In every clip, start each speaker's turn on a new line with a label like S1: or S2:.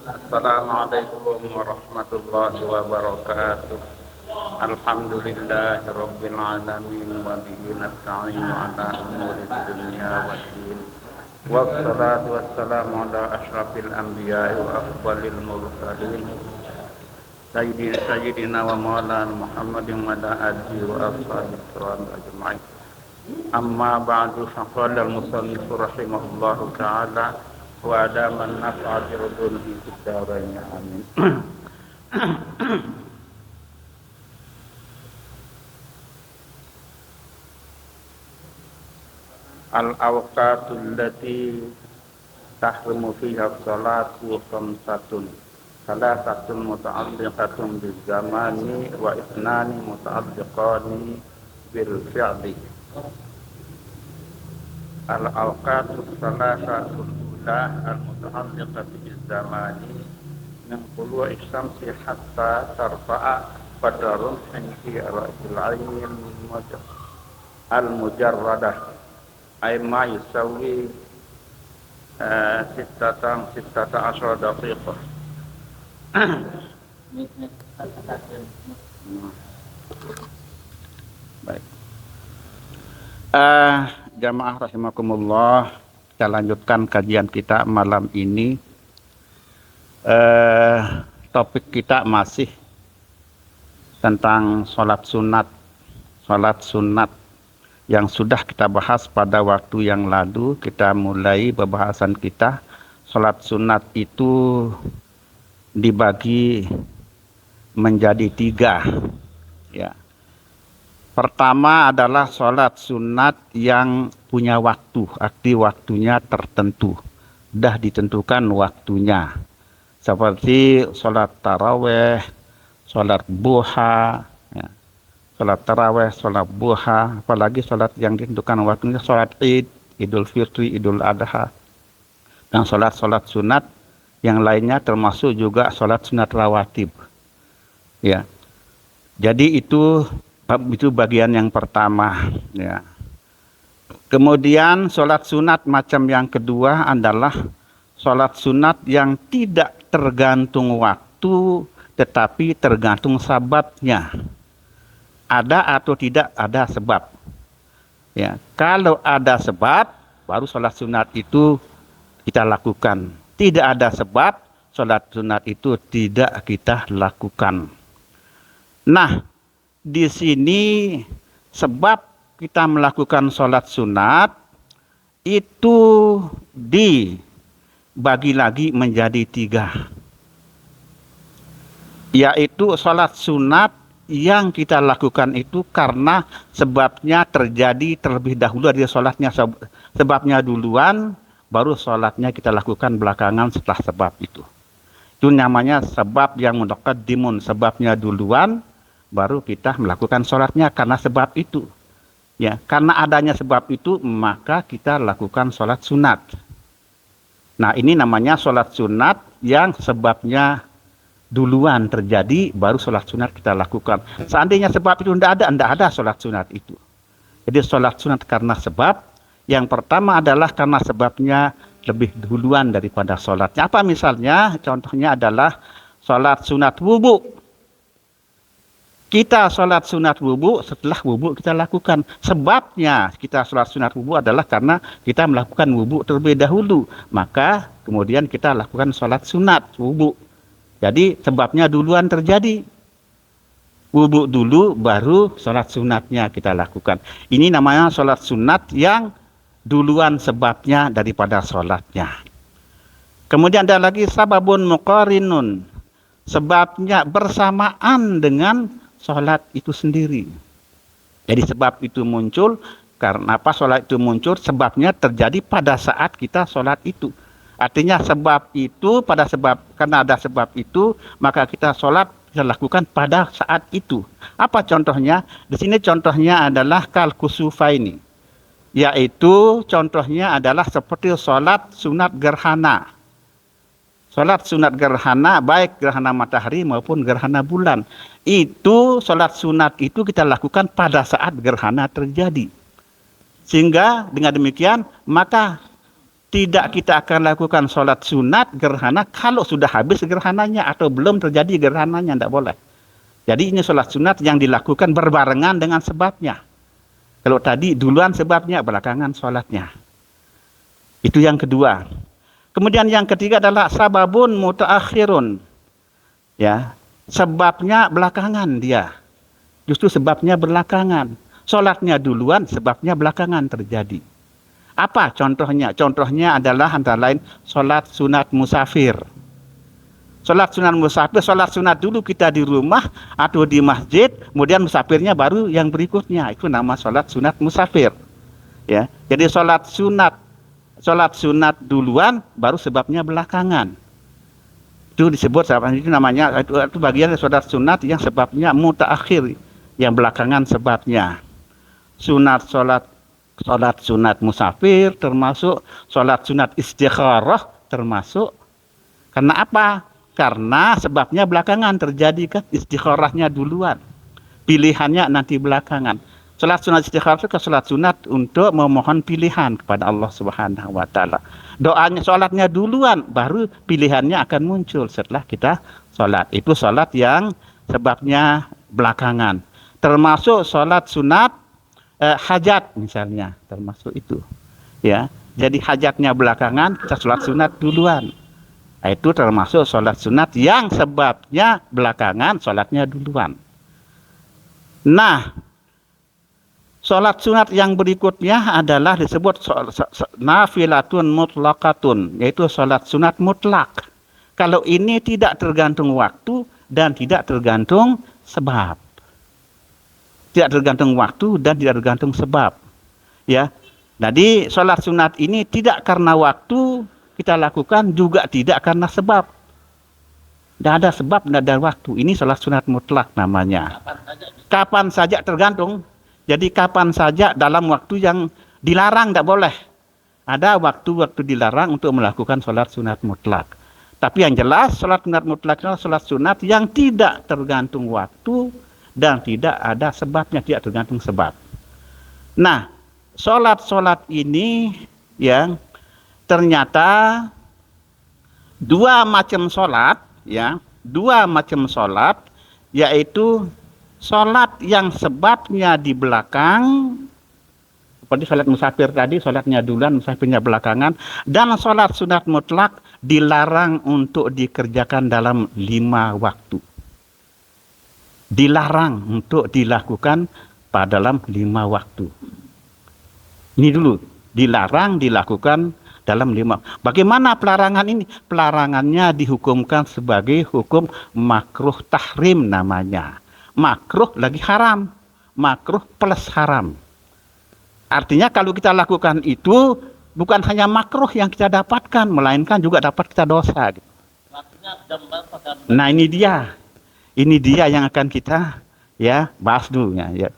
S1: Assalamualaikum warahmatullahi wabarakatuh. Alhamdulillahi rabbil alamin wa bihi nasta'inu ala umuri dunya waddin. Wassalatu wassalamu ala asyrafil anbiya'i wa afdhalil mursalin. Sayyidina wa maulana Muhammadin wa ala alihi wa ashabihi ajma'in. Amma ba'du, faqala al-musannif rahimahullahu ta'ala wa ada man nafa'a bi ruduhi fid darain, amin. Al-awqatul lati tahrimu fiha salatu khamsatun. Salasatun muta'alliqatun bil zamani wa ithnani muta'alliqani bil fi'li. Al-awqatus salasatul ula al-muta'alliqatu bil zamani min tulu'i syamsi hatta tarfa'a qadarun fi ra'sil 'ain al-mujarradah ay ma yusawi sittata asyara daqiqah. Baik. Jamaah rahimakumullah, kita lanjutkan kajian kita malam ini. Topik kita masih tentang sholat sunat yang sudah kita bahas pada waktu yang lalu. Kita mulai pembahasan kita. Sholat sunat itu dibagi menjadi 3, ya. Pertama adalah sholat sunat yang punya waktu, arti waktunya tertentu, sudah ditentukan waktunya. Seperti sholat taraweh, sholat duha, ya. Sholat taraweh, sholat duha, apalagi sholat yang ditentukan waktunya, sholat id, idul fitri, idul adha, dan sholat sunat yang lainnya termasuk juga sholat sunat rawatib. Ya, jadi itu bagian yang pertama, ya. Kemudian sholat sunat macam yang kedua adalah sholat sunat yang tidak tergantung waktu, tetapi tergantung sebabnya. Ada atau tidak ada sebab. Ya, kalau ada sebab, baru sholat sunat itu kita lakukan. Tidak ada sebab, sholat sunat itu tidak kita lakukan. Nah, di sini sebab kita melakukan sholat sunat itu dibagi lagi menjadi 3, yaitu sholat sunat yang kita lakukan itu karena sebabnya terjadi terlebih dahulu dari sholatnya, sebabnya duluan baru sholatnya kita lakukan belakangan setelah sebab itu. Itu namanya sebab yang muqaddimun, sebabnya duluan baru kita melakukan sholatnya karena sebab itu, ya. Karena adanya sebab itu maka kita lakukan sholat sunat. Nah, ini namanya sholat sunat yang sebabnya duluan terjadi baru sholat sunat kita lakukan. Seandainya sebab itu tidak ada sholat sunat itu. Jadi sholat sunat karena sebab. Yang pertama adalah karena sebabnya lebih duluan daripada sholatnya. Apa misalnya? Contohnya adalah sholat sunat wudu. Kita sholat sunat wudu, setelah wudu kita lakukan. Sebabnya kita sholat sunat wudu adalah karena kita melakukan wudu terlebih dahulu. Maka kemudian kita lakukan sholat sunat wudu. Jadi sebabnya duluan terjadi. Wudu dulu baru sholat sunatnya kita lakukan. Ini namanya sholat sunat yang duluan sebabnya daripada sholatnya. Kemudian ada lagi sababun muqarinun. Sebabnya bersamaan dengan sholat itu sendiri. Jadi sebab itu muncul, karena apa sholat itu muncul? Sebabnya terjadi pada saat kita sholat itu. Artinya sebab itu karena ada sebab itu, maka kita sholat kita lakukan pada saat itu. Apa contohnya? Di sini contohnya adalah kal kusufaini, yaitu contohnya adalah seperti sholat sunat gerhana. Sholat sunat gerhana, baik gerhana matahari maupun gerhana bulan. Itu sholat sunat itu kita lakukan pada saat gerhana terjadi. Sehingga dengan demikian maka tidak kita akan lakukan sholat sunat gerhana kalau sudah habis gerhananya atau belum terjadi gerhananya, tidak boleh. Jadi ini sholat sunat yang dilakukan berbarengan dengan sebabnya. Kalau tadi duluan sebabnya, belakangan sholatnya. Itu yang kedua. Kemudian yang ketiga adalah sababun mutaakhirun. Ya, sebabnya belakangan dia. Justru sebabnya belakangan. Sholatnya duluan, sebabnya belakangan terjadi. Apa contohnya? Contohnya adalah antara lain sholat sunat musafir. Sholat sunat musafir, sholat sunat dulu kita di rumah atau di masjid, kemudian musafirnya baru yang berikutnya. Itu nama sholat sunat musafir. Ya, jadi sholat sunat duluan, baru sebabnya belakangan. Itu disebut itu namanya itu bagian sholat sunat yang sebabnya mutaakhir, yang belakangan sebabnya. Sholat sunat musafir termasuk sholat sunat istikharah termasuk. Karena apa? Karena sebabnya belakangan terjadi kan, istikharahnya duluan, pilihannya nanti belakangan. Sholat sunat istikharah itu sholat sunat untuk memohon pilihan kepada Allah Subhanahu wa taala. Doanya, sholatnya duluan, baru pilihannya akan muncul setelah kita sholat. Itu sholat yang sebabnya belakangan. Termasuk sholat sunat hajat misalnya, termasuk itu. Ya, jadi hajatnya belakangan, kita sholat sunat duluan. Itu termasuk sholat sunat yang sebabnya belakangan, sholatnya duluan. Nah, sholat sunat yang berikutnya adalah disebut nafilatun mutlaqatun, yaitu sholat sunat mutlak. Kalau ini tidak tergantung waktu dan tidak tergantung sebab. Tidak tergantung waktu dan tidak tergantung sebab. Ya, jadi sholat sunat ini tidak karena waktu kita lakukan, juga tidak karena sebab. Tidak ada sebab, tidak ada waktu. Ini sholat sunat mutlak namanya. Kapan saja tergantung. Jadi kapan saja dalam waktu yang dilarang tidak boleh. Ada waktu-waktu dilarang untuk melakukan sholat sunat mutlak. Tapi yang jelas sholat sunat mutlak adalah sholat sunat yang tidak tergantung waktu dan tidak ada sebabnya, tidak tergantung sebab. Nah, sholat ini yang ternyata dua macam sholat, ya, yaitu sholat yang sebabnya di belakang, seperti sholat musafir tadi, sholatnya duluan, musafirnya belakangan, dan sholat sunat mutlak dilarang untuk dikerjakan dalam 5 waktu. Dilarang untuk dilakukan pada dalam 5 waktu. Ini dulu, dilarang dilakukan dalam 5. Bagaimana pelarangan ini? Pelarangannya dihukumkan sebagai hukum makruh tahrim namanya. Makruh lagi haram, makruh plus haram. Artinya kalau kita lakukan itu bukan hanya makruh yang kita dapatkan, melainkan juga dapat kita dosa. Nah, ini dia. Ini dia yang akan kita bahas dulu ya.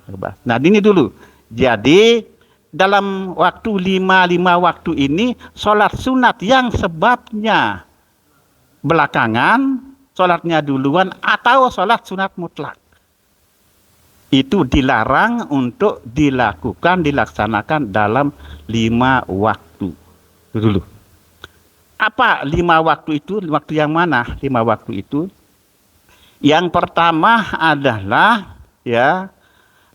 S1: Nah, ini dulu. Jadi dalam waktu 5 waktu ini sholat sunat yang sebabnya belakangan, sholatnya duluan atau sholat sunat mutlak, itu dilarang untuk dilaksanakan dalam 5 waktu. Itu dulu. Apa 5 waktu itu? Waktu yang mana 5 waktu itu? Yang pertama adalah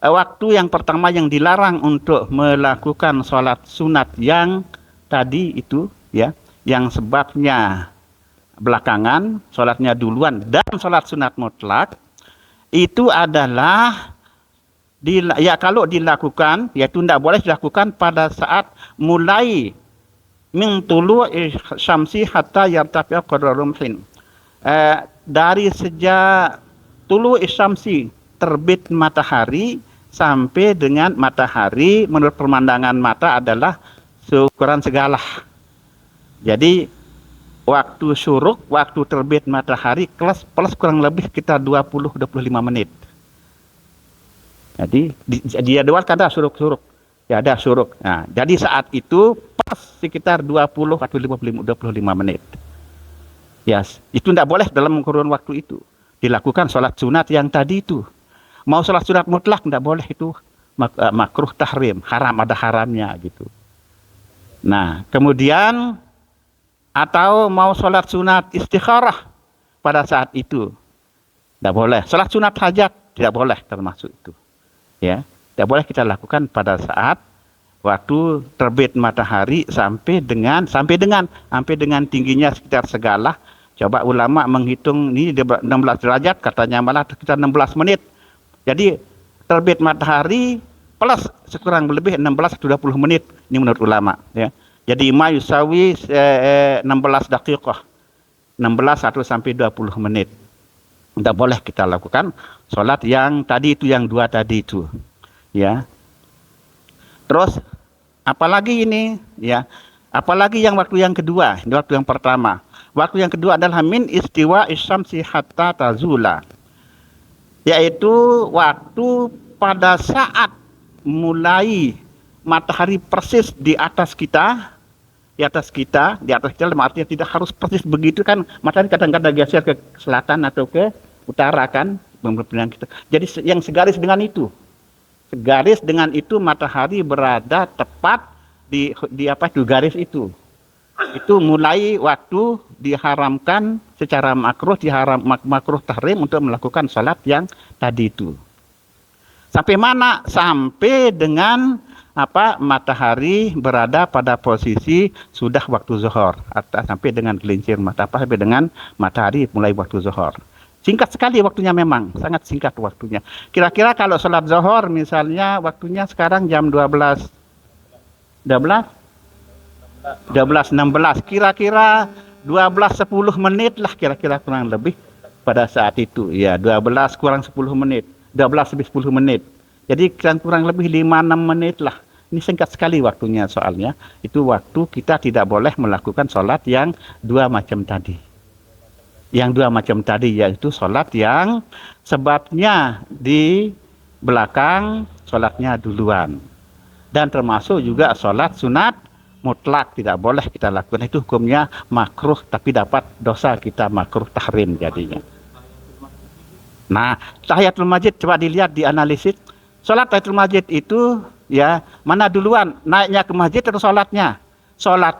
S1: waktu yang pertama yang dilarang untuk melakukan sholat sunat yang tadi itu yang sebabnya belakangan, sholatnya duluan dan sholat sunat mutlak, itu adalah kalau dilakukan, yaitu tidak boleh dilakukan pada saat mulai min tulu'i syamsi hatta yartafi'a qadra rumhin. Dari sejak tulu'i syamsi, terbit matahari, sampai dengan matahari menurut pemandangan mata adalah seukuran segala. Jadi waktu syuruk, waktu terbit matahari plus kurang lebih kita 20-25 menit. Jadi dia dewasa ada syuruk. Ya, ada syuruk. Nah, jadi saat itu pas sekitar 20 atau 25 menit. Yes, itu tidak boleh dalam kurun waktu itu dilakukan sholat sunat yang tadi itu. Mau sholat sunat mutlak tidak boleh, itu makruh tahrim, haram, ada haramnya gitu. Nah, kemudian atau mau sholat sunat istikharah pada saat itu, tidak boleh. Sholat sunat hajat tidak boleh termasuk itu. Ya, tidak boleh kita lakukan pada saat waktu terbit matahari sampai dengan tingginya sekitar segalah. Coba ulama menghitung ini 16 derajat, katanya malah sekitar 16 menit. Jadi terbit matahari plus sekurang lebih 16-20 menit, ini menurut ulama, ya. Jadi ma yusawi 16 daqiqah, 16 atau sampai 20 menit. Tidak boleh kita lakukan sholat yang tadi itu, yang dua tadi itu, ya. Terus apalagi ini, ya, apalagi yang waktu yang kedua, ini waktu yang pertama. Waktu yang kedua adalah min istiwa isyamsi hatta tazula, yaitu waktu pada saat mulai matahari persis di atas kita, dalam artinya tidak harus persis begitu kan, matahari kadang-kadang geser ke selatan atau ke utara kan, kita. Jadi yang segaris dengan itu matahari berada tepat di garis itu. Itu mulai waktu diharamkan secara makruh tahrim untuk melakukan salat yang tadi itu. Sampai mana? Sampai dengan matahari berada pada posisi sudah waktu zuhur, atau sampai dengan gelincir mata, sampai dengan matahari mulai waktu zuhur. Singkat sekali waktunya, memang sangat singkat waktunya. Kira-kira kalau sholat zuhur misalnya waktunya sekarang jam 12, 16, kira-kira 12-10 menit lah kira-kira kurang lebih pada saat itu. Ya, 12 kurang 10 menit, 12 lebih 10 menit. Jadi kurang lebih 5-6 menit lah. Ini singkat sekali waktunya, soalnya itu waktu kita tidak boleh melakukan sholat yang dua macam tadi. Yang dua macam tadi yaitu sholat yang sebabnya di belakang, sholatnya duluan. Dan termasuk juga sholat sunat mutlak tidak boleh kita lakukan, itu hukumnya makruh, tapi dapat dosa kita makruh tahrim jadinya. Nah, tahiyatul masjid coba dilihat, dianalisis. Sholat tahiyatul masjid itu, ya, mana duluan, naiknya ke masjid atau sholatnya? Sholat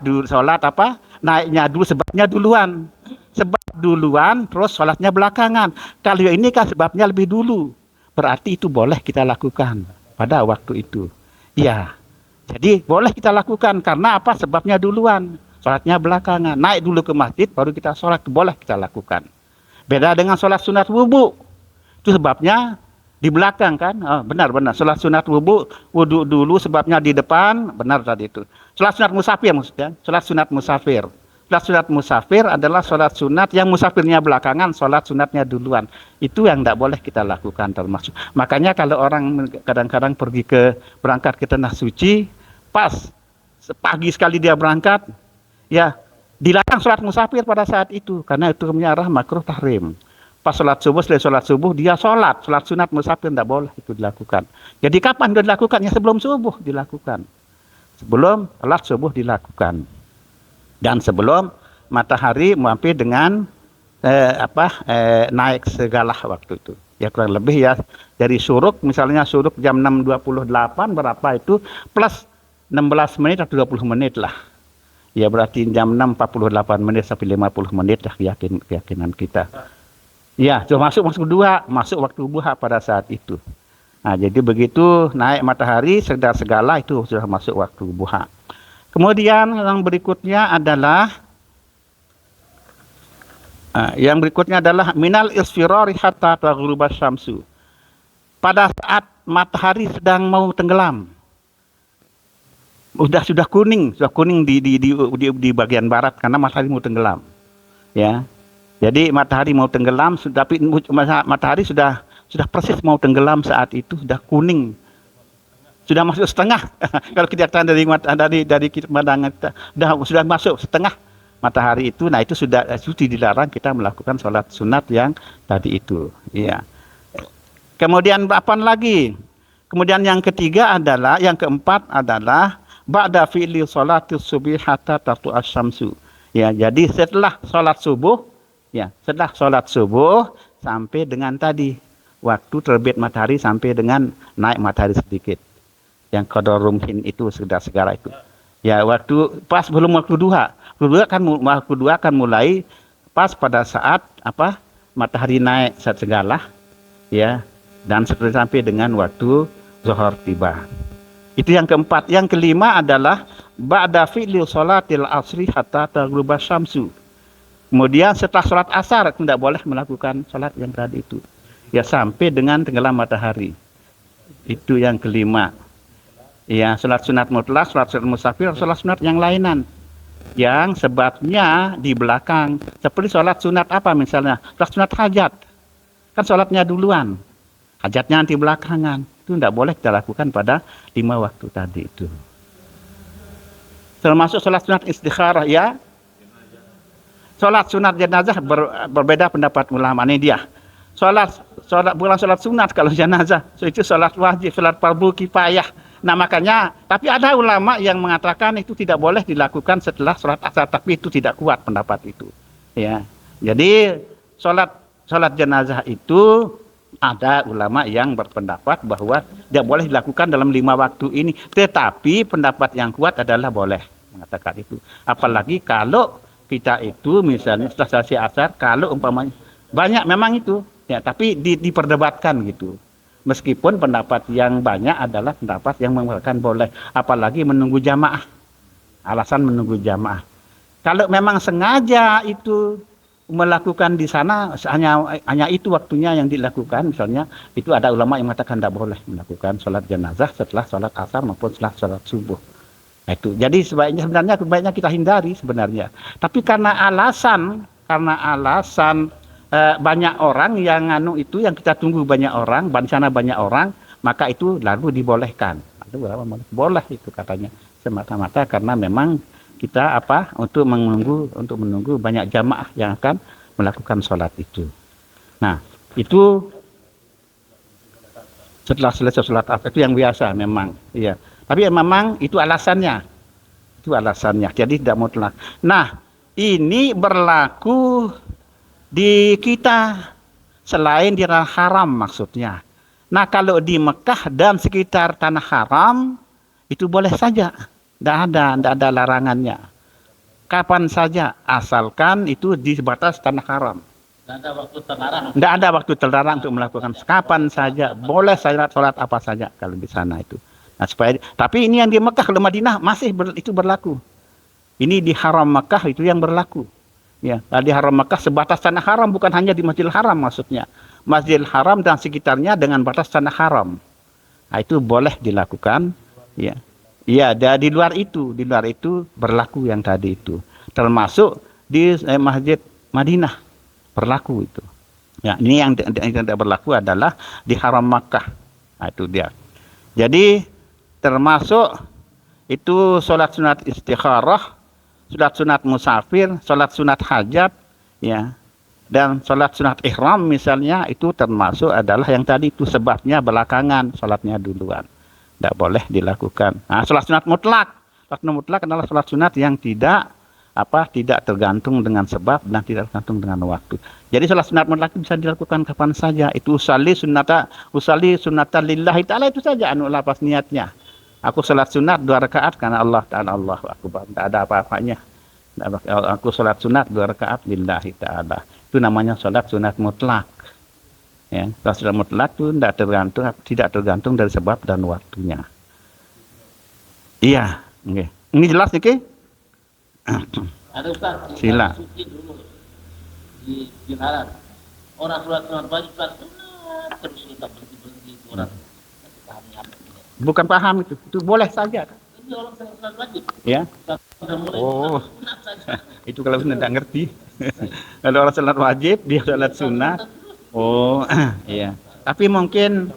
S1: naiknya dulu, sebabnya duluan. Sebab duluan, terus sholatnya belakangan. Kalau ini kan sebabnya lebih dulu, berarti itu boleh kita lakukan pada waktu itu. Ya, jadi boleh kita lakukan karena apa? Sebabnya duluan, sholatnya belakangan. Naik dulu ke masjid, baru kita sholat, boleh kita lakukan. Beda dengan sholat sunat wudu, itu sebabnya di belakang kan? Oh, benar-benar. Sholat sunat wudu dulu, sebabnya di depan, benar tadi itu. Sholat sunat musafir maksudnya, sholat sunat musafir. Sholat sunat musafir adalah sholat sunat yang musafirnya belakangan, sholat sunatnya duluan. Itu yang tidak boleh kita lakukan termasuk. Makanya kalau orang kadang-kadang berangkat ke tanah suci, pas pagi sekali dia berangkat, ya dilarang sholat musafir pada saat itu, karena itu hukumnya makruh tahrim. Pas sholat subuh, setelah sholat subuh dia sholat sunat musafir, tidak boleh itu dilakukan. Jadi kapan dia dilakukan? Ya sebelum subuh dilakukan, sebelum sholat subuh dilakukan. Dan sebelum matahari mampir dengan naik segalah waktu itu. Ya kurang lebih ya dari syuruk, misalnya syuruk jam 6.28 berapa itu, plus 16 menit atau 20 menit lah. Ya berarti jam 6.48 menit sampai 50 menit lah keyakinan kita. Ya, masuk waktu duha pada saat itu. Nah, jadi begitu naik matahari segala itu sudah masuk waktu duha. Kemudian yang berikutnya adalah minal isfirari hatta taghrubasy syamsu. Pada saat matahari sedang mau tenggelam. Sudah kuning di bagian barat karena matahari mau tenggelam. Ya. Jadi matahari mau tenggelam, tapi matahari sudah persis mau tenggelam saat itu, sudah kuning. Sudah masuk setengah. Kalau kita lihat dari pandangan kita, sudah masuk setengah matahari itu. Nah, itu sudah dilarang kita melakukan sholat sunat yang tadi itu. Iya. Kemudian apa lagi? Kemudian yang keempat adalah ba'da fi'li sholatis subhi hatta tatu asyamsu. Ya, jadi setelah sholat subuh sampai dengan tadi waktu terbit matahari sampai dengan naik matahari sedikit. Yang qadar rumhin itu segala itu. Ya, waktu pas belum waktu duha. Waktu duha kan mulai pas pada saat apa? Matahari naik saat segala, ya. Dan sampai dengan waktu zuhur tiba. Itu yang keempat. Yang kelima adalah ba'da fi'li sholatil asri hatta taghruba syamsu. Kemudian setelah sholat asar tidak boleh melakukan sholat yang tadi itu. Ya sampai dengan tenggelam matahari. Itu yang kelima. Ya, sholat sunat mutlak, sholat sunat musafir, sholat sunat yang lainan. Yang sebabnya di belakang. Seperti sholat sunat apa misalnya? Sholat sunat hajat. Kan sholatnya duluan. Hajatnya nanti belakangan. Itu tidak boleh kita lakukan pada 5 waktu tadi itu. Termasuk sholat sunat istikharah ya. Sholat sunat jenazah berbeda pendapat ulama. Ini dia. Bukan sholat sunat kalau jenazah. So, itu sholat wajib, sholat fardu kifayah. Nah makanya, tapi ada ulama yang mengatakan itu tidak boleh dilakukan setelah sholat asar. Tapi itu tidak kuat pendapat itu. Ya. Jadi sholat jenazah itu ada ulama yang berpendapat bahwa tidak boleh dilakukan dalam 5 waktu ini. Tetapi pendapat yang kuat adalah boleh mengatakan itu. Apalagi kalau kita itu misalnya setelah selesai asar, kalau umpamanya banyak memang itu, ya tapi diperdebatkan gitu. Meskipun pendapat yang banyak adalah pendapat yang mengatakan boleh, apalagi menunggu jamaah. Alasan menunggu jamaah. Kalau memang sengaja itu melakukan di sana hanya itu waktunya yang dilakukan, misalnya itu ada ulama yang mengatakan tidak boleh melakukan sholat jenazah setelah sholat asar maupun setelah sholat subuh. Nah, itu. Jadi sebaiknya kita hindari sebenarnya. Tapi karena alasan banyak orang yang itu yang kita tunggu banyak orang, di sana banyak orang, maka itu lalu dibolehkan. Boleh itu katanya semata-mata karena memang kita untuk menunggu banyak jamaah yang akan melakukan sholat itu. Nah, itu setelah selesai sholat asar itu yang biasa memang, iya. Tapi memang itu alasannya. Jadi tidak mutlak. Nah, ini berlaku di kita selain di tanah haram maksudnya. Nah, kalau di Mekah dan sekitar tanah haram itu boleh saja. Tidak ada larangannya. Kapan saja asalkan itu di batas tanah haram. Tidak ada waktu terlarang untuk melakukan. Kapan saja boleh sholat apa saja kalau di sana itu. Nah, tapi ini yang di Mekah, kalau Madinah masih itu berlaku. Ini di haram Mekah itu yang berlaku. Ya, di haram Mekah sebatas tanah haram, bukan hanya di Masjidil Haram maksudnya. Masjidil Haram dan sekitarnya dengan batas tanah haram. Nah, itu boleh dilakukan. Ya, iya. Di luar itu berlaku yang tadi itu. Termasuk di Masjid Madinah berlaku itu. Ya, ini yang tidak berlaku adalah di haram Mekah. Nah, itu dia. Jadi termasuk itu sholat sunat istikharah, sholat sunat musafir, sholat sunat hajat, ya, dan sholat sunat ihram misalnya itu termasuk adalah yang tadi itu sebabnya belakangan, sholatnya duluan, tidak boleh dilakukan. Nah, sholat sunat mutlak adalah sholat sunat yang tidak tergantung dengan sebab dan tidak tergantung dengan waktu. Jadi sholat sunat mutlak bisa dilakukan kapan saja. Itu usalli sunnata lillahi ta'ala, itu saja lapas niatnya. Aku sholat sunat 2 rakaat karena Allah Ta'ala, Allahu Akbar. Tidak ada apa-apanya. Aku sholat sunat 2 rakaat lillahi ta'ala. Itu namanya sholat sunat mutlak. Ya, sholat sunat mutlak itu tidak tergantung dari sebab dan waktunya. Iya. Okay. Ini jelas nih,
S2: ada Ustaz,
S1: sila.
S2: Di Jinaran. Orang sholat sunat wajib sholat sunat terus kita berhenti orang.
S1: Bukan paham itu boleh saja.
S2: Ini orang sholat wajib.
S1: Ya. Oh, itu kalau tidak ngerti. Kalau orang sholat wajib dia sholat sunat. Oh, iya. Tapi mungkin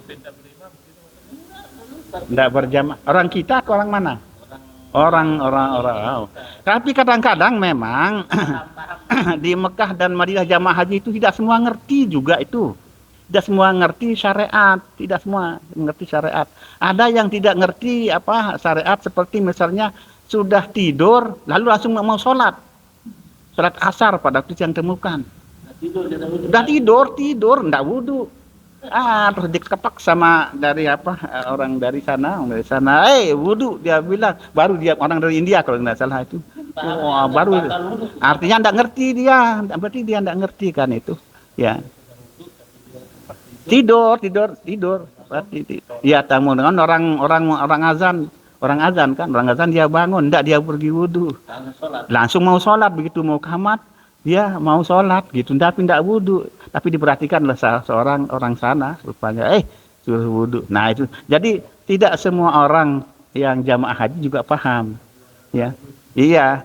S1: tidak berjamaah. Orang kita atau orang mana? Orang. Tapi kadang-kadang memang di Mekah dan Madinah jamaah haji itu tidak semua ngerti juga itu. Tidak semua ngerti syariat, Ada yang tidak ngerti syariat, seperti misalnya sudah tidur lalu langsung mau sholat asar pada waktu yang temukan. Sudah tidur, tidak wudhu. Terus dikepak sama dari orang dari sana, wudhu, dia bilang, baru dia orang dari India kalau nggak salah itu. Wah, baru artinya nggak ngerti dia, berarti dia nggak ngerti kan itu, ya. Tidur, berarti ya tamu dengan orang azan kan, orang azan dia bangun, ndak dia pergi wudhu, langsung mau sholat, begitu mau kamat dia mau sholat gitu, tapi ndak wudhu, tapi diperhatikanlah seorang orang sana rupanya suruh wudhu. Nah itu, jadi tidak semua orang yang jamaah haji juga paham, ya. Iya,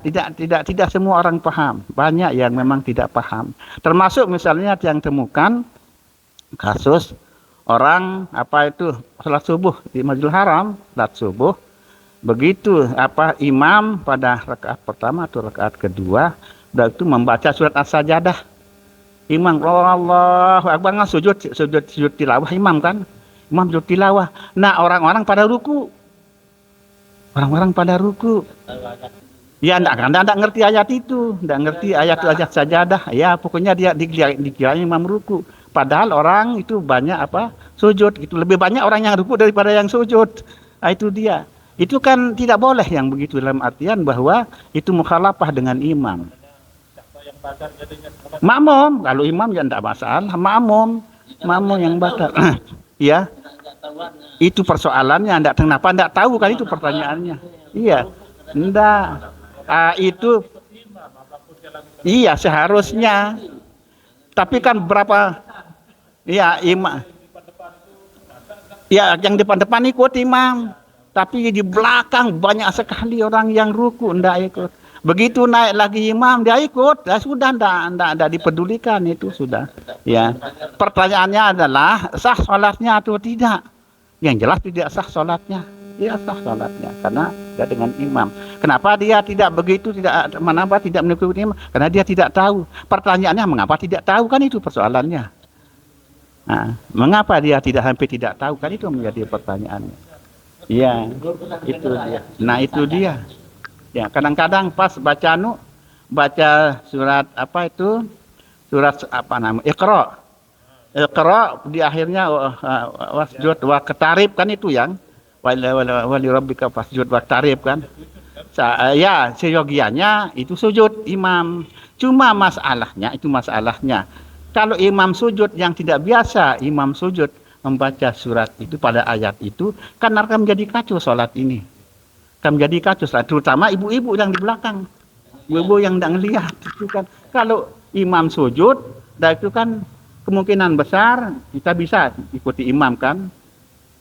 S1: tidak semua orang paham, banyak yang memang tidak paham, termasuk misalnya yang temukan kasus orang sholat subuh di Masjidil Haram, sholat subuh, begitu imam pada rakaat pertama atau rakaat kedua itu membaca surat As-Sajadah, imam Allahu Akbar, sujud tilawah, imam sujud tilawah. Nah orang-orang pada ruku, ya enggak ngerti ayat itu, enggak ngerti ayat sajadah, ya pokoknya dia dikira imam ruku. Padahal orang itu banyak sujud gitu, lebih banyak orang yang ruku daripada yang sujud. Nah, itu dia. Itu kan tidak boleh yang begitu, dalam artian bahwa itu mukhalafah dengan imam. Makmum, kalau imam ya tidak masalah, makmum yang batal. Ya. Itu persoalannya, kenapa enggak tahu kan, itu pertanyaannya. Iya. Enggak. Itu iya seharusnya. Tapi kan berapa? Ya imam. Ya yang depan-depan ikut imam, tapi di belakang banyak sekali orang yang ruku ndak ikut. Begitu naik lagi imam dia ikut, sudah ndak dipedulikan, itu sudah. Ya. Pertanyaannya adalah sah sholatnya atau tidak? Yang jelas tidak sah sholatnya. Dia sah sholatnya karena dia dengan imam. Kenapa dia tidak begitu, tidak mengikuti imam? Karena dia tidak tahu. Pertanyaannya mengapa tidak tahu, kan itu persoalannya. Nah, mengapa dia sampai tidak tahu, kan itu menjadi pertanyaannya. Iya, itu dia. Nah itu dia. Ya kadang-kadang pas baca surat surat Iqra di akhirnya wasjud wa qatarib, kan itu yang wali rabbika fasjud waqtarib kan. Ya seyogianya itu sujud imam. Cuma masalahnya kalau imam sujud yang tidak biasa, imam sujud membaca surat itu pada ayat itu, kan akan menjadi kacau sholat ini. Akan menjadi kacau sholat, terutama ibu-ibu yang di belakang. Ibu-ibu yang tidak ngelihat itu kan. Kalau imam sujud, itu kan kemungkinan besar kita bisa ikuti imam kan.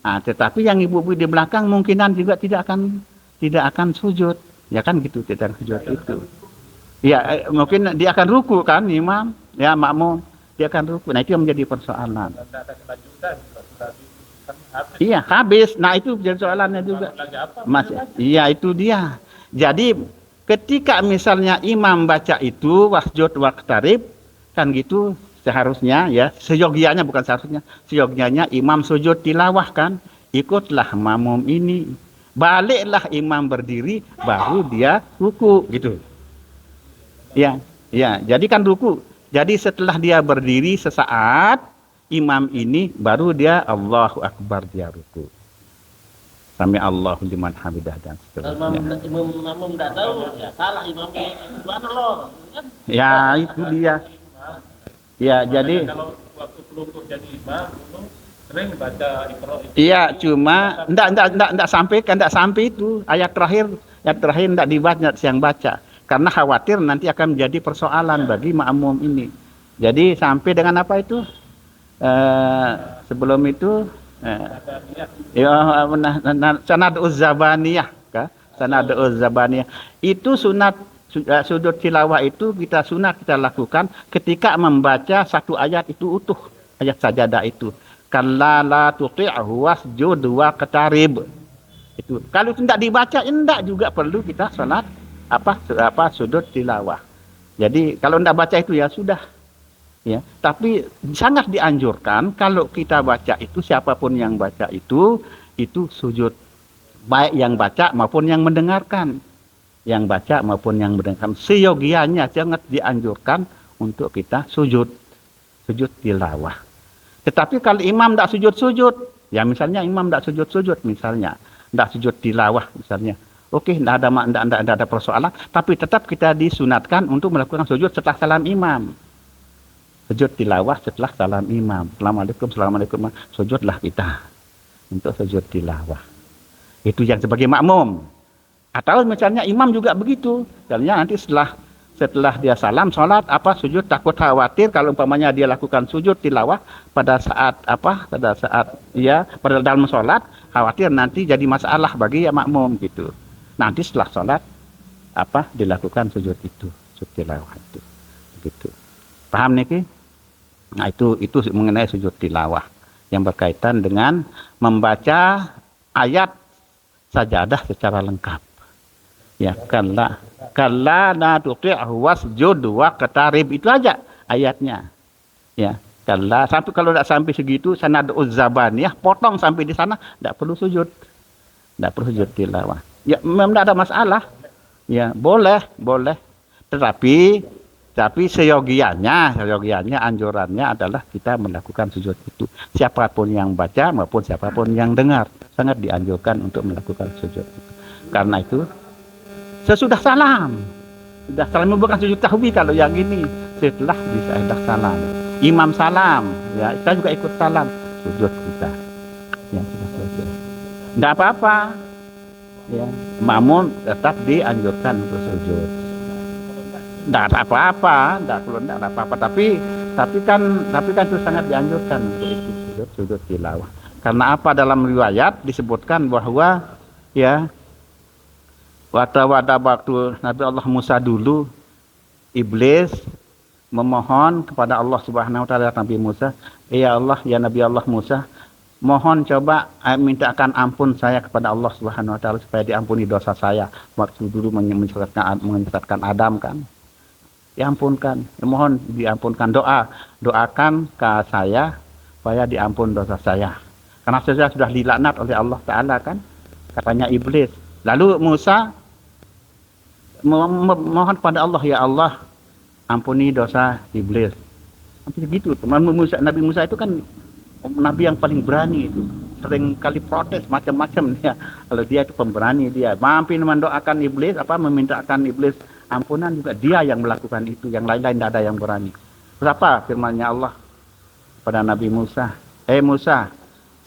S1: Nah, tetapi yang ibu-ibu di belakang mungkinan juga tidak akan sujud, ya kan gitu, tidak sujud itu. Ya mungkin dia akan ruku kan imam, ya makmum dia akan ruku. Nah itu yang menjadi persoalan. Iya habis. Nah itu jadi soalannya juga. Iya itu dia. Jadi ketika misalnya imam baca itu wasjud waqtarib, kan gitu. Seharusnya ya, seyogianya bukan seharusnya, seyogianya imam sujud tilawah kan, ikutlah makmum ini, baliklah imam berdiri, baru dia ruku gitu. Ya, jadi kan ruku. Jadi setelah dia berdiri sesaat, imam ini baru dia Allahu Akbar, dia ruku. Sami Allahu liman hamidah dan seterusnya.
S2: Imam tidak tahu, ya salah imamnya. Subhanallah.
S1: Ya itu dia. Ya, jadi
S3: kalau waktu belum jadi imam, sering baca Iqra itu.
S1: Iya, cuma enggak sampai itu. Ayat terakhir enggak dibaca, yang baca. Karena khawatir nanti akan menjadi persoalan bagi makmum ini. Jadi sampai dengan apa itu? Sebelum itu sanad'uz zabaniyah, sanad'uz zabaniyah. Itu sunat sujud tilawah itu kita lakukan ketika membaca satu ayat itu utuh, ayat sajadah itu. Kalla la tuti'hu wasjud wa qatarib. Itu. Kalau tidak dibaca enggak juga perlu kita salat sujud tilawah. Jadi kalau tidak baca itu ya sudah. Ya, tapi sangat dianjurkan kalau kita baca itu, siapapun yang baca itu sujud, baik yang baca maupun yang mendengarkan. Yang baca maupun yang mendengarkan, seyogianya sangat dianjurkan untuk kita sujud tilawah. Tetapi kalau imam tidak sujud-sujud, ya misalnya imam tidak sujud-sujud misalnya, tidak sujud tilawah misalnya. Oke, tidak ada persoalan, tapi tetap kita disunatkan untuk melakukan sujud setelah salam imam. Sujud tilawah setelah salam imam. Assalamualaikum, sujudlah kita untuk sujud tilawah. Itu yang sebagai makmum. Atau misalnya imam juga begitu. Misalnya nanti setelah dia salam sholat sujud, takut khawatir kalau umpamanya dia lakukan sujud tilawah pada saat pada dalam sholat, khawatir nanti jadi masalah bagi makmum gitu. Nanti setelah sholat dilakukan sujud itu, sujud tilawah itu gitu. Paham nih? Nah itu mengenai sujud tilawah yang berkaitan dengan membaca ayat sajadah secara lengkap. Ya, kalla la tuti'hu wasjud waqtarib, itu aja ayatnya. Ya, kalla kalau tidak sampai segitu sanad'uz zabaniyah, potong sampai di sana, tidak perlu sujud. Tidak perlu sujud tilawah. Ya, memang tidak ada masalah. Ya, boleh. Tetapi seyogianya anjurannya adalah kita melakukan sujud itu. Siapapun yang baca maupun siapapun yang dengar, sangat dianjurkan untuk melakukan sujud itu. Karena itu sesudah salam bukan sujud tahwi. Kalau yang ini setelah salam, imam salam, ya kita juga ikut salam, sujud kita. Ya sudah selesai. Tidak apa-apa. Ya, makmum tetap dianjurkan untuk sujud. Tidak ada apa-apa, tapi kan itu sangat dianjurkan untuk ikut sujud tilawah. Karena apa, dalam riwayat disebutkan bahwa ya waktu Nabi Allah Musa dulu, iblis memohon kepada Allah Subhanahu wa taala, Nabi Musa, ya Allah, ya Nabi Allah Musa, mohon coba mintakan ampun saya kepada Allah Subhanahu wa taala supaya diampuni dosa saya. Waktu dulu menyesatkan Adam kan. Diampunkan, mohon diampunkan, doakan ke saya supaya diampun dosa saya. Karena saya sudah dilaknat oleh Allah Ta'ala kan, katanya iblis. Lalu Musa mohon kepada Allah, ya Allah, ampuni dosa iblis. Hampir gitu. Nabi Musa itu kan nabi yang paling berani itu. Sering kali protes macam-macam dia. Kalau dia itu pemberani dia. Mampir mendoakan iblis, memintakan iblis ampunan juga dia yang melakukan itu. Yang lain-lain tidak ada yang berani. Berapa firman-Nya Allah pada Nabi Musa? Musa,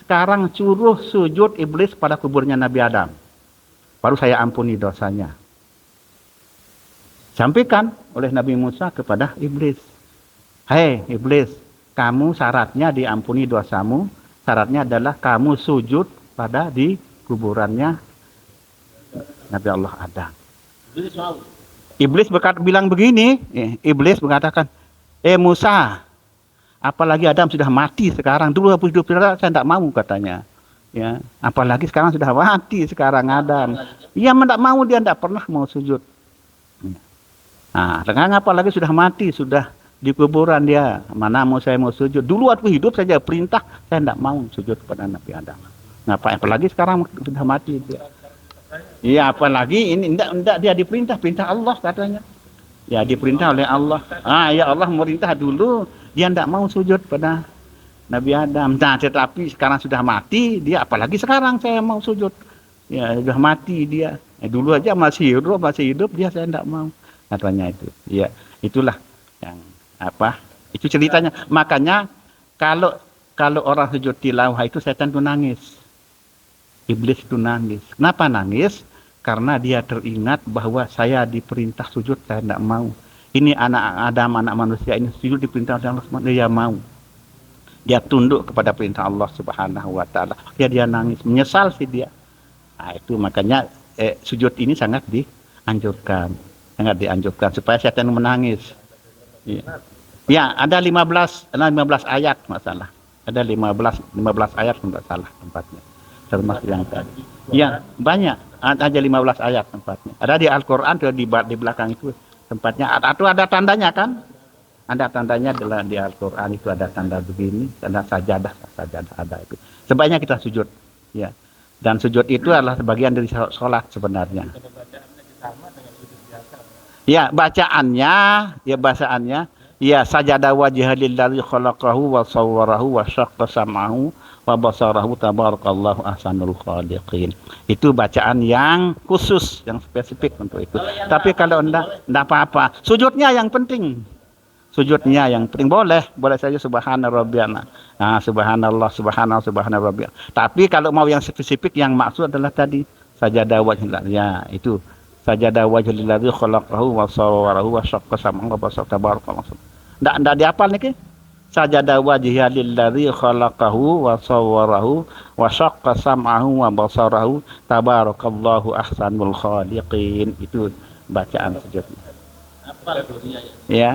S1: sekarang suruh sujud iblis pada kuburnya Nabi Adam. Baru saya ampuni dosanya. Sampaikan oleh Nabi Musa kepada iblis. Hei iblis, kamu syaratnya diampuni dosamu, syaratnya adalah kamu sujud pada di kuburannya Nabi Allah Adam. Iblis bilang begini, iblis mengatakan, Musa, apalagi Adam sudah mati sekarang, dulu hidup saya tidak mau katanya. Ya, apalagi sekarang sudah mati sekarang Adam. Ia tidak mau, dia tidak pernah mau sujud. Nah, sekarang apalagi sudah mati, sudah di kuburan dia. Mana mau saya mau sujud? Dulu waktu hidup saja perintah, saya tidak mau sujud kepada Nabi Adam. Ngapain? Apalagi sekarang sudah mati dia. Iya, apalagi ini tidak dia perintah Allah katanya. Ya, diperintah oleh Allah. Ya Allah merintah dulu, dia tidak mau sujud pada Nabi Adam. Nah, tetapi sekarang sudah mati dia, apalagi sekarang saya mau sujud. Ya, sudah mati dia. Dulu aja masih hidup dia, saya tidak mau. Katanya itu. Ya, itulah yang itu ceritanya. Makanya kalau orang sujud tilawah itu setan itu nangis. Iblis itu nangis. Kenapa nangis? Karena dia teringat bahwa saya diperintah sujud, saya tidak mau. Ini anak Adam, anak manusia ini sujud diperintah oleh Allah, dia mau. Dia tunduk kepada perintah Allah Subhanahu wa taala. Dia nangis, menyesal sih dia. Nah, itu makanya sujud ini sangat dianjurkan supaya setan menangis. Ya, ada 15 ayat masalah. Ada 15 ayat tidak salah tempatnya. Termasuk yang tadi. Ya, banyak. Ada 15 ayat tempatnya. Ada di Al-Qur'an, di belakang itu tempatnya. Atau ada tandanya kan? Ada tandanya di Al-Qur'an itu, ada tanda begini, tanda sajadah ada itu. Sebaiknya kita sujud. Ya. Dan sujud itu adalah sebagian dari sholat sebenarnya. Ya, bacaannya, Ya, sajada wajha lillazi khalaqahu wa sawwarahu wa syaqqa sam'ahu wa basarahu tabarakallahu ahsanul khaliqin. Itu bacaan yang khusus, yang spesifik untuk itu. Tapi kalau enggak apa-apa. Sujudnya yang penting. Sujudnya yang penting boleh saja subhana rabbiyana. Nah, subhanallah, subhana rabbiyana. Tapi kalau mau yang spesifik yang maksud adalah tadi sajada wajhillah. Ya, itu. Sajada wajhillah khalaqahu wa sawwarahu wa syaqqa sam'ahu wa basarahu tabarakallah. Ndak dihafal nih ke? Sajada wajhiya lillazi khalaqahu wa sawwarahu wa syaqqa sam'ahu wa basarahu tabarakallahu ahsanul khaliqin. Itu bacaan sujud.
S2: Apa dia ya?
S1: Ya.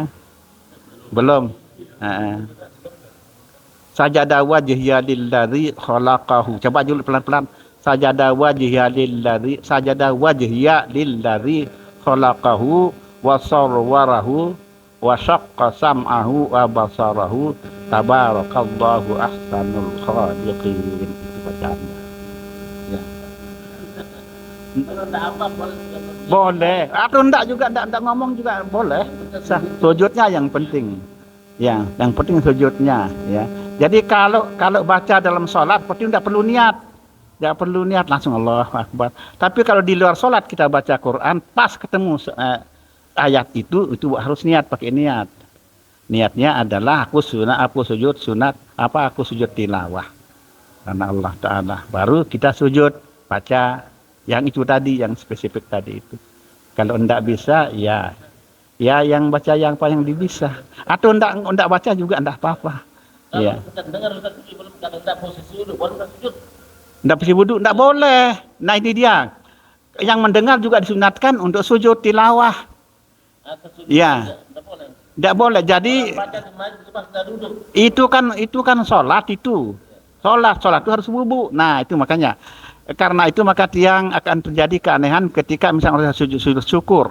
S1: Belum. Sajada wajhiya lillazi khalaqahu. Coba dulu pelan-pelan. Sajada wajhiya lillazi khalaqahu wa sawwarahu wa syaqqa sam'ahu wa basarahu tabarakallahu ahsanul khaliqin. Itu bacaannya. Ya.
S2: Kalau enggak apa
S1: Boleh. Atau enggak juga enggak ngomong juga boleh. Sujudnya yang penting. Ya, yang penting sujudnya ya. Jadi kalau baca dalam sholat berarti enggak perlu niat. Enggak perlu niat langsung Allahu Akbar. Tapi kalau di luar sholat kita baca Quran pas ketemu ayat itu harus niat, pakai niat. Niatnya adalah aku sujud sunat, aku sujud tilawah karena Allah Ta'ala. Baru kita sujud baca yang itu tadi, yang spesifik tadi itu. Kalau enggak bisa ya yang baca yang paling bisa. Atau enggak baca juga enggak apa-apa. Ya.
S2: kita dengar Ustaz belum kalau enggak posisi dulu baru sujud.
S1: Enggak posisi wudu enggak boleh. Nah ini dia. Yang mendengar juga disunatkan untuk sujud tilawah. Ya, tidak boleh. Jadi itu kan sholat itu. Sholat itu harus wudu. Nah itu makanya. Karena itu maka yang akan terjadi keanehan ketika misalnya orang sujud syukur.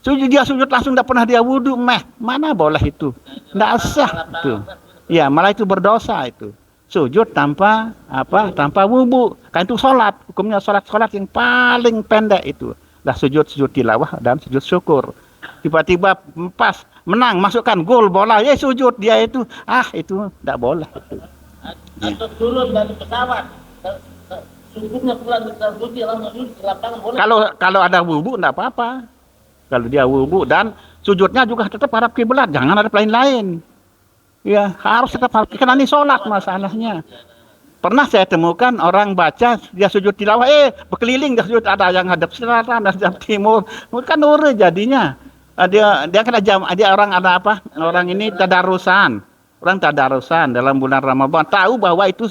S1: Dia sujud langsung tidak pernah dia wudu. Mana boleh itu? Tidak sah itu. Ya malah itu berdosa itu. Sujud tanpa wudu. Kan itu sholat. Hukumnya sholat yang paling pendek itu. Dah sujud tilawah dan sujud syukur. Tiba-tiba pas menang masukkan gol bola sujud dia itu tidak boleh itu.
S2: Atau turun dari pesawat sujudnya pulang langsung di lapangan boleh.
S1: Kalau ada wudu tidak apa-apa. Kalau dia wudu dan sujudnya juga tetap hadap kiblat, jangan ada lain-lain. Ya harus tetap hadap karena ini sholat masalahnya. Pernah saya temukan orang baca dia sujud tilawah berkeliling dia sujud, ada yang hadap selatan, ada hadap timur, kan ure jadinya. Dia kena orang ini tadarusan dalam bulan Ramadan tahu bahwa itu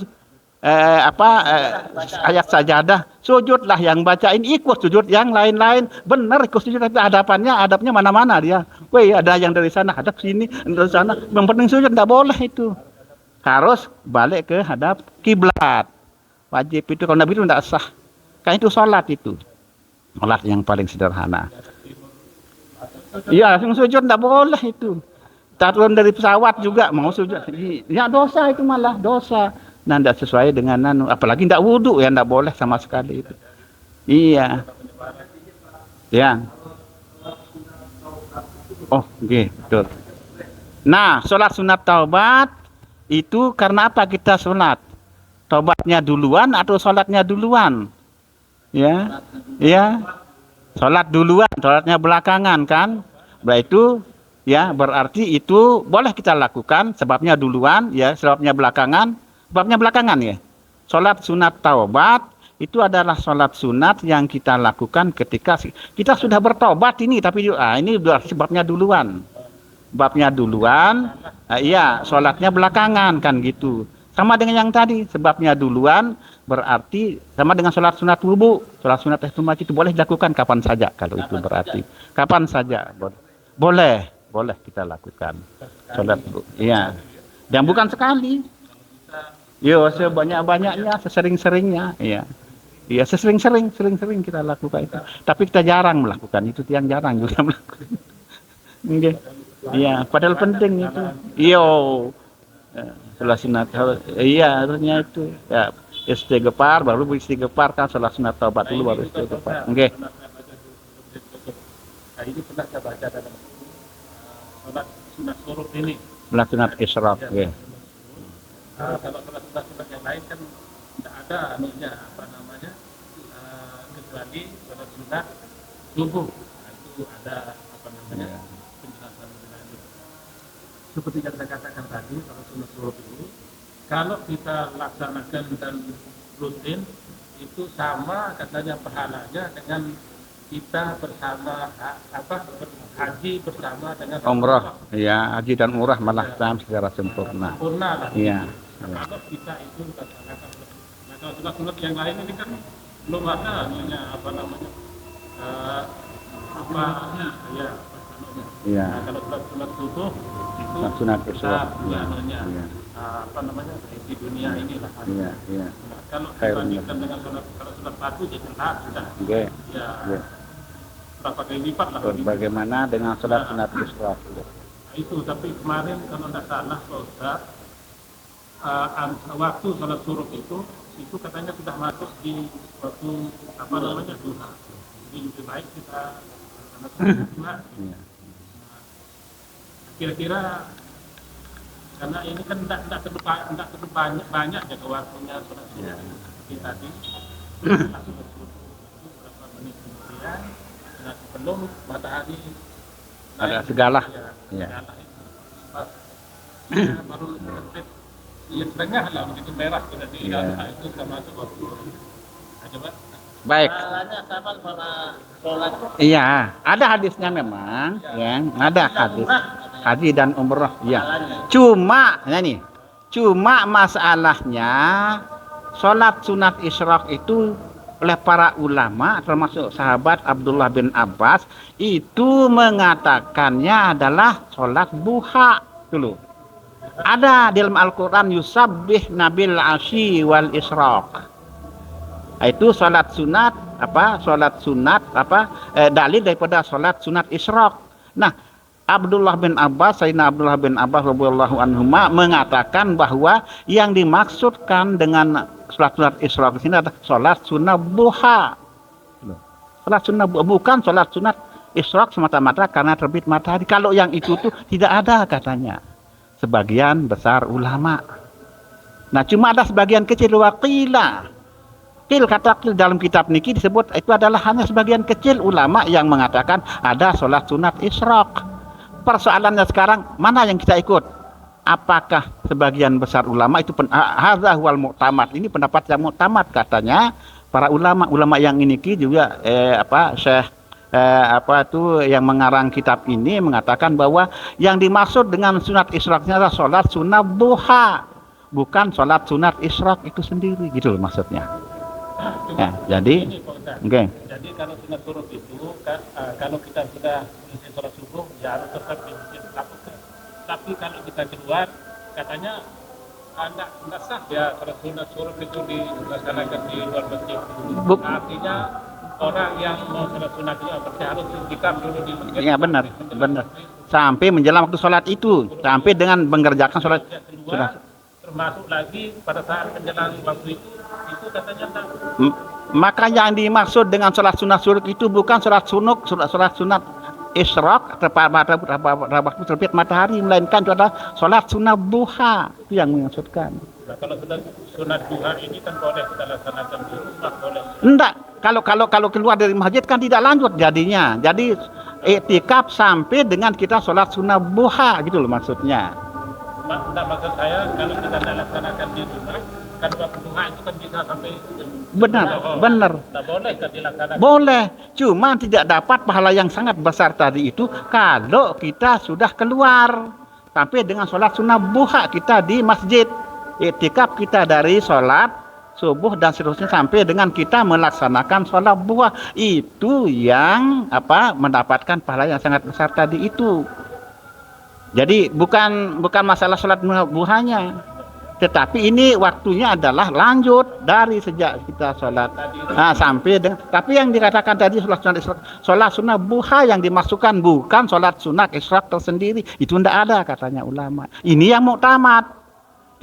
S1: ayat sajadah, sujudlah yang bacain ikut sujud yang lain-lain benar ikut sujud, tapi hadapnya mana-mana dia. Ada yang dari sana hadap sini, dari sana yang penting sujud, tidak boleh itu. Harus balik ke hadap kiblat. Wajib itu, kalau Nabi itu tidak sah. Kan itu sholat itu. Sholat yang paling sederhana. Iya, langsung sujud tidak boleh itu. Turun dari pesawat juga mau sujud. Ya dosa itu malah dosa. Nah, tidak sesuai dengan apalagi tidak wudu ya tidak boleh sama sekali itu. Iya. Ya. Oh, betul. Nah, sholat sunat taubat itu karena apa kita sholat? Taubatnya duluan atau sholatnya duluan? Ya. Ya. Sholat duluan, sholatnya belakangan kan? Itu ya berarti itu boleh kita lakukan, sebabnya duluan ya, sebabnya belakangan ya. Sholat sunat taubat itu adalah sholat sunat yang kita lakukan ketika kita sudah bertobat ini, tapi ini sebabnya duluan. Babnya duluan, iya sholatnya belakangan kan gitu. Sama dengan yang tadi, sebabnya duluan berarti sama dengan sholat sunat wudu. Sholat sunat itu boleh dilakukan kapan saja kalau itu berarti. Kapan saja boleh kita lakukan. Sholat iya. Dan bukan sekali. Sebanyak-banyaknya, sesering-seringnya, iya. Iya, sering kita lakukan itu. Tapi kita jarang melakukan itu, yang jarang juga melakukan. Nggih. Iya, padahal penting itu. Sholat sunat harusnya itu ya istighfar baru istighfar kan, sholat sunat taubat dulu baru istighfar. Oke.
S3: Ini pernah saya baca dalam sholat sunat surut ini.
S1: Sholat sunat isyraq.
S3: Ya,
S1: Ya.
S3: kalau sholat yang lain kan tidak ada anunya apa namanya kecuali sholat sunat subuh. Nah, itu ada apa namanya
S1: Ya.
S3: penjelasan lebih lanjut. Seperti yang saya katakan tadi, kalau sunat surut itu kalau kita laksanakan dan rutin itu sama katanya pahalanya dengan kita bersama haji bersama dengan
S1: Umrah, ya, haji dan umrah malah tam secara sempurna.
S3: sempurna lah.
S1: Iya.
S3: Kalau kita itu laksanakan. Nah, kalau sunat-sunat yang lain ini kan belum ada anunya apa namanya apa ya.
S1: Iya.
S3: Nah, kalau sunat subuh itu
S1: Sunat isyraq.
S3: ya, anunya
S1: Iya.
S3: apa namanya di dunia inilah.
S1: Iya, iya.
S3: Nah, kalau
S1: Khairun.
S3: dibandingkan dengan kalau sunat fardu ya jelas sudah
S1: Oke.
S3: ya
S1: Ya.
S3: berapa kali lipat lah.
S1: Bagaimana dengan sholat sunat isyraq?
S3: Nah, itu tapi kemarin kalau tidak salah Pak Ustaz, waktu sholat suruh itu katanya sudah masuk di waktu apa namanya duha. Jadi lebih baik kita laksanakan duha.
S1: Iya.
S3: Kira-kira karena ini kan tidak terlalu banyak jaga waktunya sholat suruh.
S1: Iya.
S3: Seperti tadi sholat suruh itu beberapa menit kemudian, nah sebelum matahari
S1: Ada
S3: naik,
S1: segala.
S3: ya,
S1: Iya.
S3: segala itu. Pas ya, baru terbit ya setengah lah begitu merah sudah di
S1: Iya.
S3: itu sudah masuk waktu. Nah, coba
S1: Baik.
S2: Pahalanya sama sama sholat
S1: Iya, ada hadisnya memang, ya, ada hadis. Haji dan umrah, ya. Cuma, ya nih, cuma masalahnya sholat sunat isyraq itu oleh para ulama termasuk sahabat Abdullah bin Abbas itu mengatakannya adalah sholat duha dulu. Ada di dalam Al-Quran yusabbih nabil asyi wal isyraq. Itu sholat sunat dalil daripada sholat sunat isyraq. Nah, Sayyidina Abdullah bin Abbas radhiyallahu anhuma mengatakan bahwa yang dimaksudkan dengan sholat sunat isyraq di sini adalah sholat sunat duha. Sholat sunat bukan sholat sunat isyraq semata-mata karena terbit matahari. Kalau yang itu tuh tidak ada katanya sebagian besar ulama. Nah, cuma ada sebagian kecil waqila. Kata dalam kitab niki disebut itu adalah hanya sebagian kecil ulama yang mengatakan ada sholat sunat isyraq. Persoalannya sekarang mana yang kita ikut? Apakah sebagian besar ulama itu hadza huwal mu'tamad? Ini pendapat yang mu'tamad katanya para ulama yang ini juga Syekh yang mengarang kitab ini mengatakan bahwa yang dimaksud dengan sunat isyraqnya adalah sholat sunat duha, bukan sholat sunat isyraq itu sendiri, gitu loh maksudnya. Ya, jadi, oke.
S3: Jadi kalau sunat suruh itu kan kalau kita sudah selesai sholat subuh ya harus tetap dilakukan. Tapi kalau kita keluar katanya enggak sah ya kalau sunat suruh itu dilaksanakan di luar masjid. Artinya orang yang mau sholat sunat itu berarti harus itikaf dulu di masjid.
S1: Iya benar. Sampai menjelang waktu sholat itu, sampai dengan mengerjakan sholat sudah.
S3: Termasuk lagi pada saat menjelang waktu itu katanya tak.
S1: Maka yang dimaksud dengan sholat sunat surut itu bukan sholat sunat isyraq pada waktu terbit matahari, melainkan itu adalah sholat sunat duha, itu yang dimaksudkan.
S3: Nah, kalau sunat duha ini kan boleh kita laksanakan di rumah, boleh.
S1: Enggak, kalau keluar dari masjid kan tidak lanjut jadinya. Jadi iktikaf sampai dengan kita sholat sunat duha, gitu loh maksudnya.
S3: Nah, maksud saya kalau kita laksanakan di rumah kan waktu duha itu kan bisa sampai
S1: benar.
S3: Nah, boleh kan dilaksanakan.
S1: Boleh, cuma tidak dapat pahala yang sangat besar tadi itu kalau kita sudah keluar sampai dengan sholat sunnah duha kita di masjid, iktikaf kita dari sholat subuh dan seterusnya sampai dengan kita melaksanakan sholat duha, itu yang mendapatkan pahala yang sangat besar tadi itu. Jadi bukan masalah sholat duhanya, tetapi ini waktunya adalah lanjut dari sejak kita sholat sampai dengan. Tapi yang dikatakan tadi sholat sunat duha yang dimasukkan bukan sholat sunat isyraq tersendiri, itu tidak ada katanya ulama. Ini yang mu'tamad,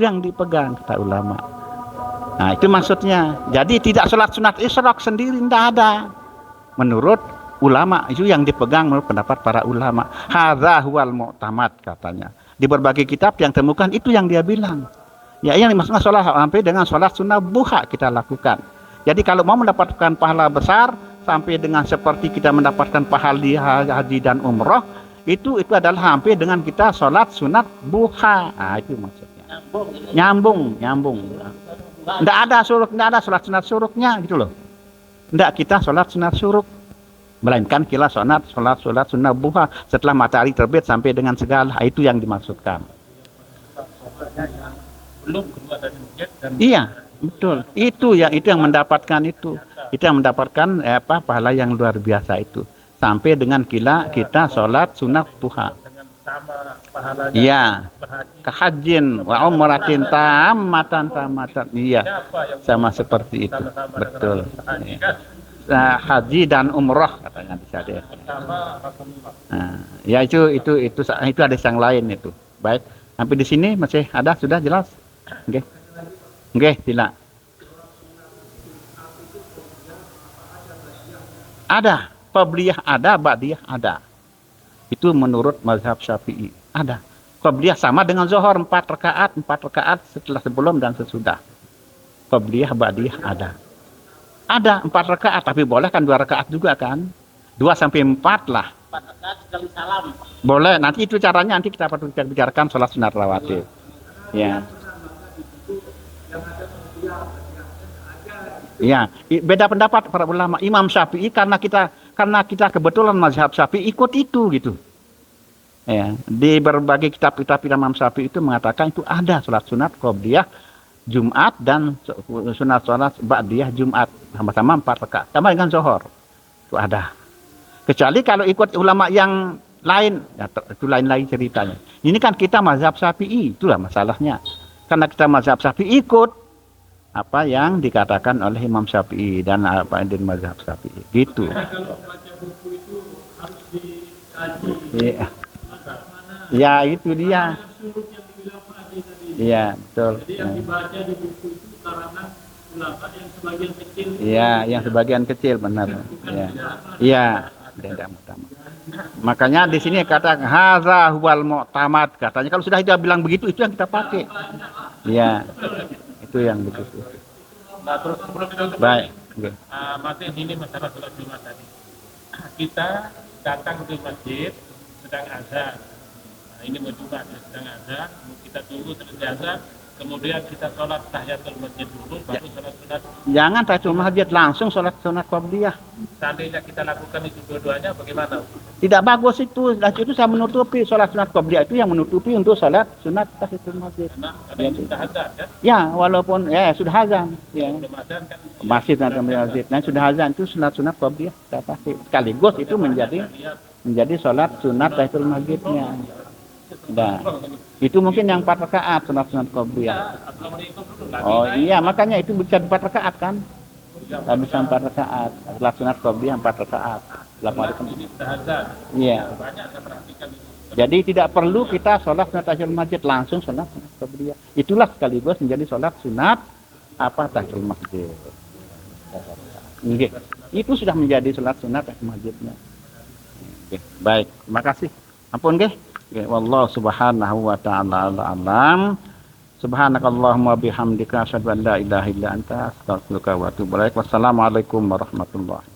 S1: yang dipegang kata ulama. Nah itu maksudnya. Jadi tidak sholat sunat isyraq sendiri tidak ada menurut ulama, itu yang dipegang menurut pendapat para ulama. Hadza huwal mu'tamad katanya. Di berbagai kitab yang temukan itu yang dia bilang. Ya, yang dimaksudkan sholat sampai dengan sholat sunnah duha kita lakukan. Jadi kalau mau mendapatkan pahala besar sampai dengan seperti kita mendapatkan pahala haji dan umroh, itu adalah hampir dengan kita sholat sunat duha. Nah, itu maksudnya. Nyambung. Nggak ada sholat sunat suruknya gitu loh. Nggak kita sholat sunat suruk, melainkan kita sholat sunat duha setelah matahari terbit sampai dengan segala, itu yang dimaksudkan.
S3: Belum keluar dari masjid dan
S1: Iya, betul. Itu yang mendapatkan itu yang mendapatkan pahala yang luar biasa itu sampai dengan kita sholat sunat duha.
S3: dengan sama pahalanya
S1: Iya,
S3: berhaji.
S1: kehajin wa umratin tamatan. Iya,
S3: Siapa yang
S1: sama seperti itu.
S3: sama-sama
S1: Betul.
S3: dengan haji
S1: Iya.
S3: kan?
S1: Haji dan umroh katanya bisa deh.
S3: Sama Rasulullah.
S1: Nah, ya itu ada yang lain itu. Baik, sampai di sini masih ada, sudah jelas? Oke, tidak. Ada, qabliyah ada, ba'diyah ada. Itu menurut mazhab Syafi'i. Ada. Qabliyah sama dengan zuhur 4 rakaat setelah, sebelum dan sesudah. Qabliyah, ba'diyah ada. Ada 4 rakaat, tapi boleh kan 2 rakaat juga kan? 2 sampai 4 lah.
S2: 4 rakaat sekali salam.
S1: Boleh, nanti itu caranya nanti kita perlu bicarakan sholat sunat rawatib. Ya. Ya, beda pendapat para ulama. Imam Syafi'i karena kita kebetulan mazhab Syafi'i ikut itu gitu. Ya, di berbagai kitab-kitab Imam Syafi'i itu mengatakan itu ada sholat sunat qabliyah Jumat dan sunat ba'diyah Jumat sama-sama 4 rakaat sama dengan zuhur. Itu ada. Kecuali kalau ikut ulama yang lain, ya, itu lain-lain ceritanya. Ini kan kita mazhab Syafi'i, itulah masalahnya. Karena kita mazhab Syafi'i ikut apa yang dikatakan oleh Imam Syafi'i dan apa yang di mazhab Syafi'i. Gitu.
S3: Kalau baca buku itu harus dikaji.
S1: Iya. Ya, itu dia.
S3: Surut yang dibilang Pak Haji tadi.
S1: Iya, betul.
S3: Jadi yang dibaca di buku itu karangan ulama yang sebagian kecil.
S1: Iya, yang sebagian kecil benar. Iya. Iya, tidak utama. Makanya di sini kata hadza huwal mu'tamad, katanya kalau sudah dia bilang begitu itu yang kita pakai. Iya. Itu yang begitu.
S3: Nah, terus sebelum kita tutup,
S1: Baik. Oke.
S3: masih ini masalah sholat Jumat tadi. Kita datang ke masjid sedang azan. Nah, ini mau Jumat ya, sedang azan. Kita tunggu selesai azan. Kemudian kita sholat tahiyatul masjid dulu, baru sholat sunat.
S1: Jangan tahiyatul masjid, langsung sholat sunat qabliyah.
S3: Seandainya kita lakukan itu dua-duanya, bagaimana?
S1: Tidak bagus itu. Dan itu saya menutupi sholat sunat qabliyah itu yang menutupi untuk sholat sunat tahiyatul masjid.
S3: Karena itu sudah azan kan?
S1: Ya, walaupun ya sudah azan. Ya.
S3: Belum azan kan?
S1: Masjid dan masjid. Nah, sudah azan itu sunat qabliyah kita pakai. Sekaligus itu menjadi sholat sunat tahiyatul masjidnya. Nah, itu mungkin yang 4 rakaat sunat qabliyah. Oh iya, makanya itu bisa 4 rakaat kan? Tidak bisa 4 rakaat. Sholat sunat qabliyah 4 rakaat. 8 rakaat.
S3: Ini sudah azan.
S1: Iya.
S3: Banyak saya perhatikan itu.
S1: Jadi tidak perlu kita sholat sunat tahiyatul masjid, langsung sholat sunat qabliyah. Itulah sekaligus menjadi sholat sunat tahiyatul masjid. Oke. Itu sudah menjadi sholat sunat tahiyatul masjidnya. Oke. Baik, terima kasih. Ampun nggih. Oke, wallahu subhanahu wa ta'ala a'lam. Subhanakallahumma bihamdika asyhadu an la ilaha illa anta astaghfiruka wa atubu ilaik. Wassalamualaikum warahmatullahi